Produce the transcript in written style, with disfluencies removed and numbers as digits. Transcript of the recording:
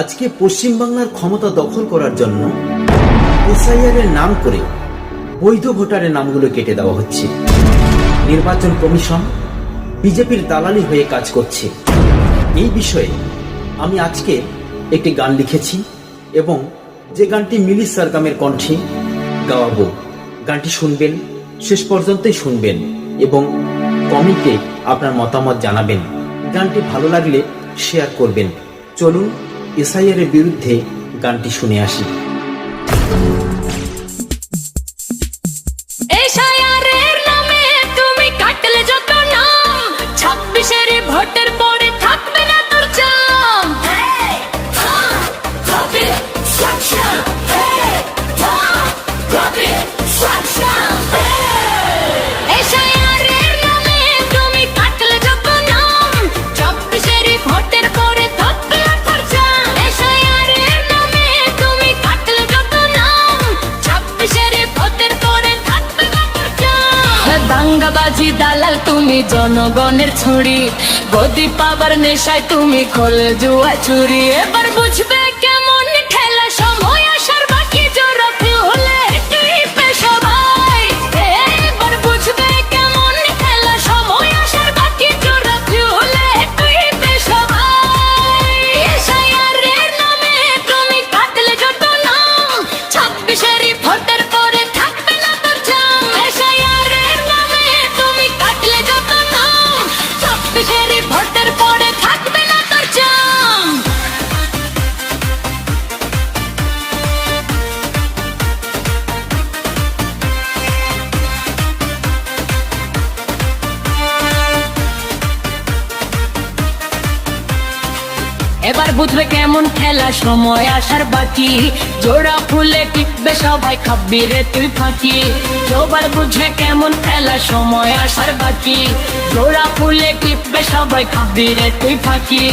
আজকে পশ্চিমবাংলার ক্ষমতা দখল করার জন্য এসআইআর এর নাম করে বৈধ ভোটারের নামগুলো কেটে দেওয়া হচ্ছে। নির্বাচন কমিশন বিজেপির দালালি হয়ে কাজ করছে। এই বিষয়ে আমি আজকে একটি গান লিখেছি এবং যে গানটি মিলি সারগামের কণ্ঠে গাওয়াবো। গানটি শুনবেন, শেষ পর্যন্তই শুনবেন এবং কমেন্টে আপনার মতামত জানাবেন। গানটি ভালো লাগলে শেয়ার করবেন। চলুন এসআইআর এর বিরুদ্ধে গানটি শুনে আসি। এসআইআর নামে তুমি কাটলে যত নাম, 26-এর ভোটের পরে থাকবে না তোর চাম। এসআইআর নামে তুমি কাটলে যত নাম, 26-এর ভোটের পরে থাকবে না তোর চাম। এসআইআর নামে তুমি কাটলে যত নাম, 26-এর ভোটের পরে থাকবে না তোর চাম। দাঙ্গাবাজি দালাল তুমি জনগণের ছুরি, গদি পাবার নেশায় তুমি খোলে জুয়া চুরি। এবার বুঝবে কেমন ঠেলা, সময় আসার বাকি জোড়া হলে টিপে সবাই। এবার বুঝবে কেমন ঠেলা, সময় আসার বাকি জোড়া হলে টিপে সবাই। এসআইআর নামে তুমি কাটলে যত নাম, 26-এর ভোটের পরে থাকবে না তোর চাম। এসআইআর নামে তুমি কাটলে যত নাম, 26-এর ভোটের পরে থাকবে না তোর চাম। এবার বুঝবে কেমন খেলা, সময় আসার বাকি জোড়া ফুলে টিপবে সবাই, খাবি রে তুই ফাঁকি। এবার বুঝবে কেমন খেলা, সময় আসার বাকি জোড়া ফুলে টিপবে সবাই, খাবি রে তুই ফাঁকি।